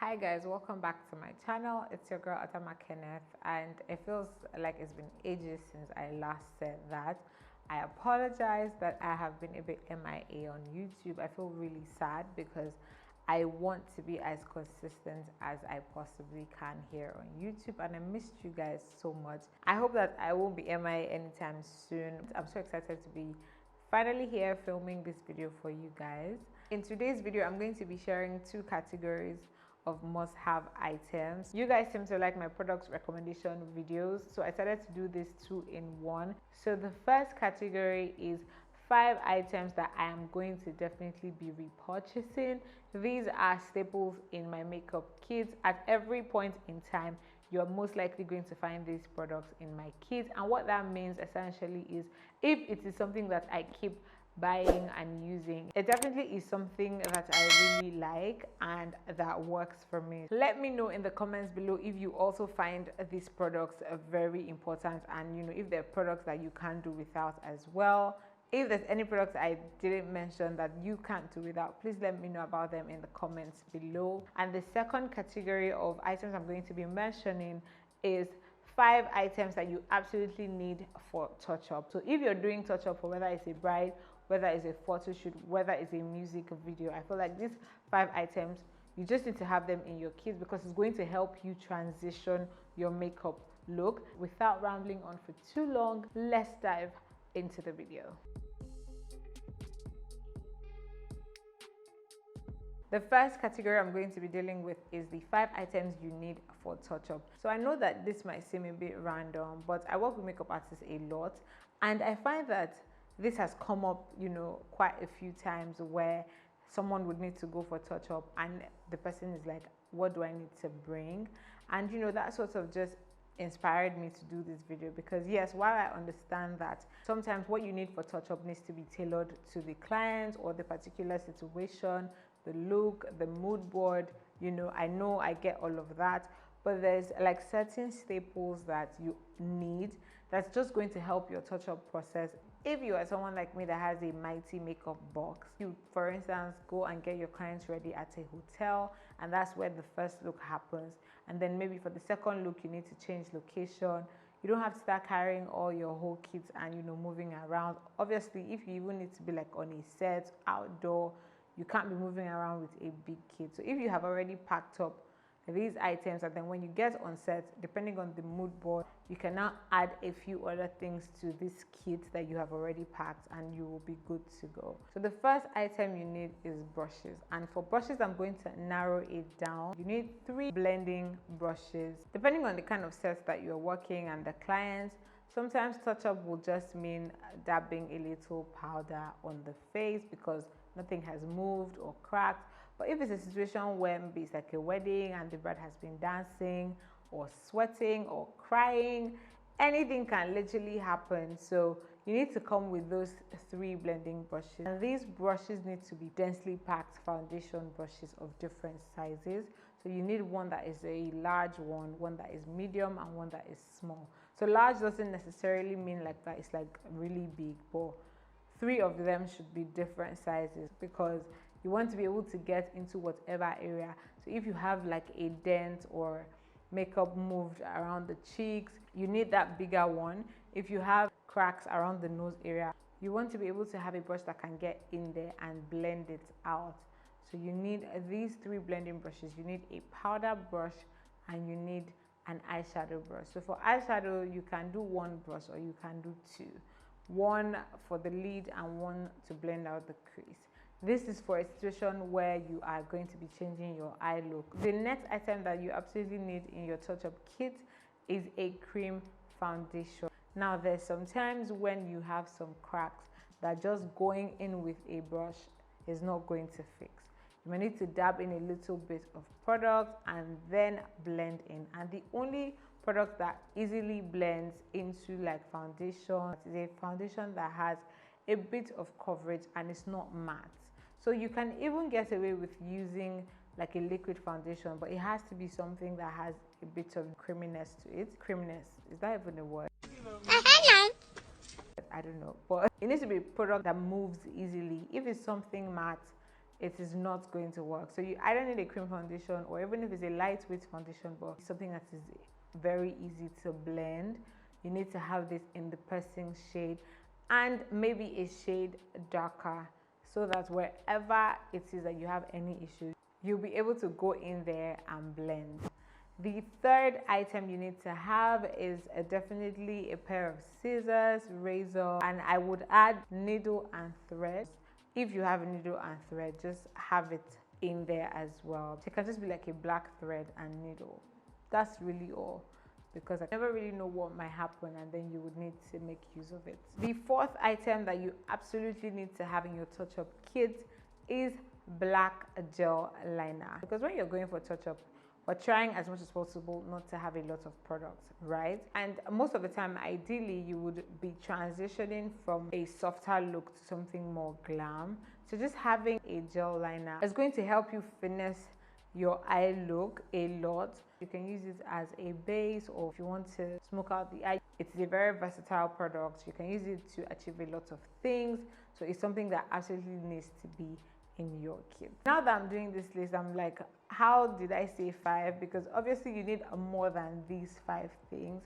Hi guys, welcome back to my channel. It's your girl Atama Kenneth, and it feels like it's been ages since I last said that. I apologize that I have been a bit MIA on YouTube. I feel really sad because I want to be as consistent as I possibly can here on YouTube, and I missed you guys so much. I hope that I won't be MIA anytime soon. I'm so excited to be finally here filming this video for you guys. In today's video, I'm going to be sharing two categories of must-have items. You guys seem to like my product recommendation videos, so I decided to do this two in one. So the first category is 5 items that I am going to definitely be repurchasing. These are staples in my makeup kits. At every point in time, you're most likely going to find these products in my kit, and what that means essentially is if it is something that I keep buying and using, it definitely is something that I really like and that works for me. Let me know in the comments below if you also find these products very important, and if they're products that you can't do without as well. If there's any products I didn't mention that you can't do without, please let me know about them in the comments below. And the second category of items I'm going to be mentioning is 5 items that you absolutely need for touch-up. So if you're doing touch-up for whether it's a bride, whether it's a photo shoot, whether it's a music video, I feel like these 5 items, you just need to have them in your kit because it's going to help you transition your makeup look. Without rambling on for too long, let's dive into the video. The first category I'm going to be dealing with is the 5 items you need for touch-up. So I know that this might seem a bit random, but I work with makeup artists a lot, and I find that this has come up, quite a few times where someone would need to go for touch-up and the person is like, what do I need to bring? And that sort of just inspired me to do this video because yes, while I understand that sometimes what you need for touch-up needs to be tailored to the client or the particular situation, the look, the mood board, I know I get all of that, but there's like certain staples that you need that's just going to help your touch-up process. If you are someone like me that has a mighty makeup box, you, for instance, go and get your clients ready at a hotel, and that's where the first look happens. And then maybe for the second look, you need to change location. You don't have to start carrying all your whole kits and, moving around. Obviously, if you even need to be like on a set, outdoor, you can't be moving around with a big kit. So if you have already packed up these items, and then when you get on set, depending on the mood board, you can now add a few other things to this kit that you have already packed, and you will be good to go. So the first item you need is brushes, and for brushes I'm going to narrow it down. You need 3 blending brushes depending on the kind of sets that you're working and the clients. Sometimes touch-up will just mean dabbing a little powder on the face because nothing has moved or cracked. But if it's a situation where maybe it's like a wedding and the bride has been dancing or sweating or crying, anything can literally happen. So you need to come with those 3 blending brushes. And these brushes need to be densely packed foundation brushes of different sizes. So you need one that is a large one that is medium, and one that is small. So large doesn't necessarily mean like that it's like really big, but 3 of them should be different sizes because you want to be able to get into whatever area. So if you have like a dent or makeup moved around the cheeks, you need that bigger one. If you have cracks around the nose area, you want to be able to have a brush that can get in there and blend it out. So you need these 3 blending brushes. You need a powder brush and you need an eyeshadow brush. So for eyeshadow, you can do 1 brush or you can do 2. 1 for the lid and 1 to blend out the crease. This is for a situation where you are going to be changing your eye look. The next item that you absolutely need in your touch-up kit is a cream foundation. Now there's sometimes when you have some cracks that just going in with a brush is not going to fix. You may need to dab in a little bit of product and then blend in. And the only product that easily blends into like foundation is a foundation that has a bit of coverage and it's not matte. So you can even get away with using like a liquid foundation, but it has to be something that has a bit of creaminess to it. Creaminess, is that even a word? I don't know, but it needs to be a product that moves easily. If it's something matte, it is not going to work. So you either need a cream foundation, or even if it's a lightweight foundation but something that is very easy to blend, you need to have this in the pressing shade and maybe a shade darker, so that wherever it is that you have any issues, you'll be able to go in there and blend. The third item you need to have is definitely a pair of scissors, razor, and I would add needle and thread. If you have a needle and thread, just have it in there as well. So it can just be like a black thread and needle. That's really all, because I never really know what might happen and then you would need to make use of it. The fourth item that you absolutely need to have in your touch-up kit is black gel liner, because when you're going for touch-up, we're trying as much as possible not to have a lot of products, right? And most of the time, ideally, you would be transitioning from a softer look to something more glam. So just having a gel liner is going to help you finesse your eye look a lot. You can use it as a base, or if you want to smoke out the eye, it's a very versatile product. You can use it to achieve a lot of things. So it's something that absolutely needs to be in your kit. Now that I'm doing this list, I'm like, how did I say 5? Because obviously you need more than these 5 things.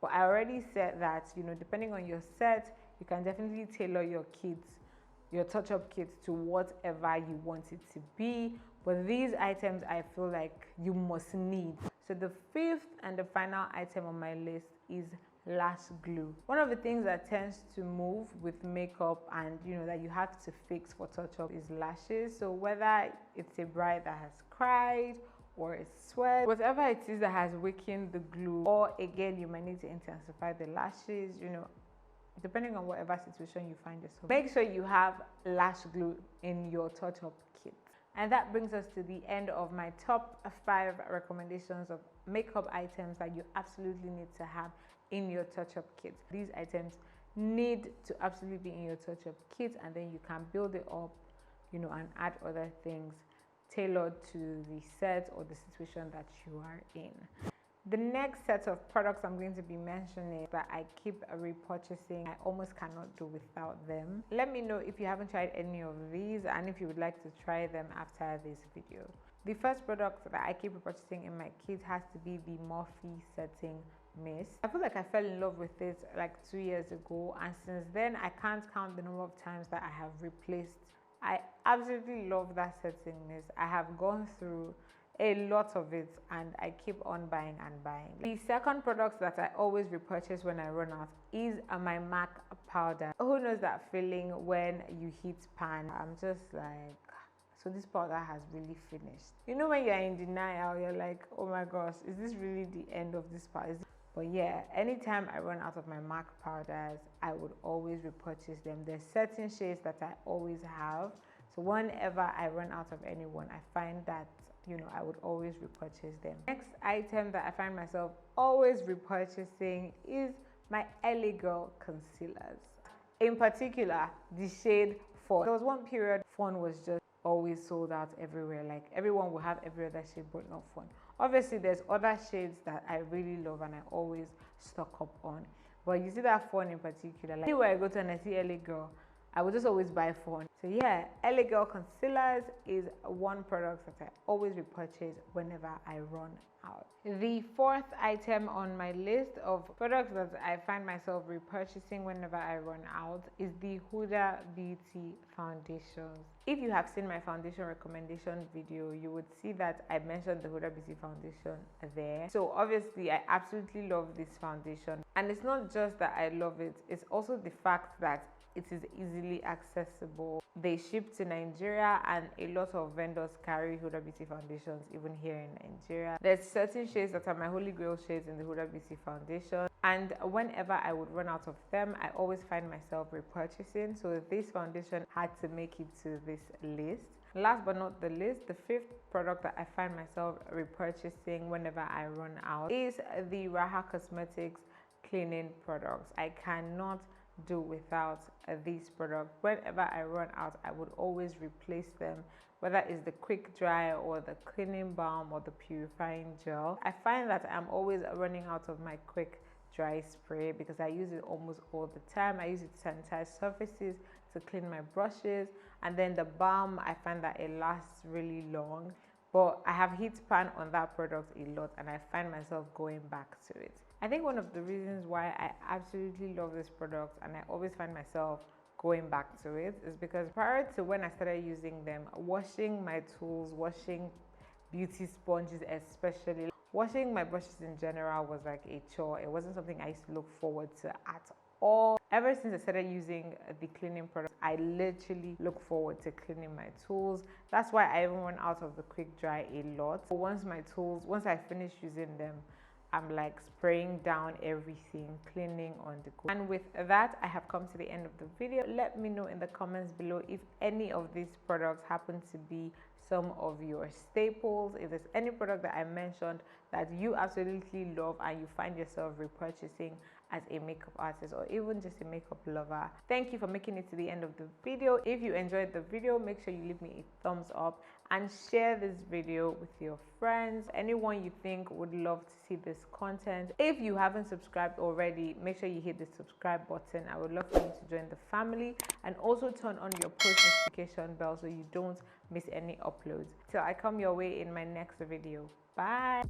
But I already said that, you know, depending on your set, you can definitely tailor your kits, your touch-up kits, to whatever you want it to be. But these items I feel like you must need. So the fifth and the final item on my list is lash glue. One of the things that tends to move with makeup and you know that you have to fix for touch-up is lashes. So whether it's a bride that has cried or it's sweat, whatever it is that has weakened the glue, or again you might need to intensify the lashes, you know, depending on whatever situation you find yourself. Make sure you have lash glue in your touch-up kit. And that brings us to the end of my top 5 recommendations of makeup items that you absolutely need to have in your touch-up kit. These items need to absolutely be in your touch-up kit, and then you can build it up, you know, and add other things tailored to the set or the situation that you are in. The next set of products I'm going to be mentioning that I keep repurchasing. I almost cannot do without them. Let me know if you haven't tried any of these and if you would like to try them after this video. The first product that I keep repurchasing in my kit has to be the Morphe Setting Mist. I feel like I fell in love with it like 2 years ago, and since then I can't count the number of times that I have replaced. I absolutely love that setting mist. I have gone through a lot of it and I keep on buying and buying. The second product that I always repurchase when I run out is my MAC powder. Who knows that feeling when you heat pan? I'm just like, so this powder has really finished. You know, when you're in denial, you're like, oh my gosh, is this really the end of this powder? But yeah, anytime I run out of my MAC powders, I would always repurchase them. There's certain shades that I always have. So whenever I run out of anyone, I find that, you know, I would always repurchase them. Next item that I find myself always repurchasing is my LA Girl concealers. In particular, the shade Fawn. There was one period Fawn was just always sold out everywhere. Like everyone will have every other shade but not Fawn. Obviously, there's other shades that I really love and I always stock up on. But you see that Fawn in particular, like anywhere I go to and I see LA Girl, I would just always buy Fawn. So yeah, LA Girl concealers is one product that I always repurchase whenever I run out. The fourth item on my list of products that I find myself repurchasing whenever I run out is the Huda Beauty foundations. If you have seen my foundation recommendation video, you would see that I mentioned the Huda Beauty foundation there. So obviously I absolutely love this foundation, and it's not just that I love it, it's also the fact that it is easily accessible. They ship to Nigeria and a lot of vendors carry Huda Beauty foundations even here in Nigeria. There's certain shades that are my holy grail shades in the Huda Beauty foundation, and whenever I would run out of them, I always find myself repurchasing. So this foundation had to make it to this list. Last but not the least, the fifth product that I find myself repurchasing whenever I run out is the Raha Cosmetics cleaning products. I cannot do without these products. Whenever I run out, I would always replace them, whether it's the quick dry or the cleaning balm or the purifying gel. I find that I'm always running out of my quick dry spray because I use it almost all the time. I use it to sanitize surfaces, to clean my brushes, And then the balm, I find that it lasts really long. But I have heat pan on that product a lot, and I find myself going back to it. I think one of the reasons why I absolutely love this product and I always find myself going back to it is because prior to when I started using them, washing my tools, washing beauty sponges especially, washing my brushes in general was like a chore. It wasn't something I used to look forward to at all. Ever since I started using the cleaning product, I literally look forward to cleaning my tools. That's why I even run out of the quick dry a lot. Once I finish using them, I'm like spraying down everything, cleaning on the go. And with that, I have come to the end of the video. Let me know in the comments below if any of these products happen to be some of your staples. If there's any product that I mentioned that you absolutely love and you find yourself repurchasing as a makeup artist or even just a makeup lover, thank you for making it to the end of the video. If you enjoyed the video, make sure you leave me a thumbs up and share this video with your friends, anyone you think would love to see this content. If you haven't subscribed already, make sure you hit the subscribe button. I would love for you to join the family, and also turn on your post notification bell so you don't miss any uploads. Till I come your way in my next video. Bye.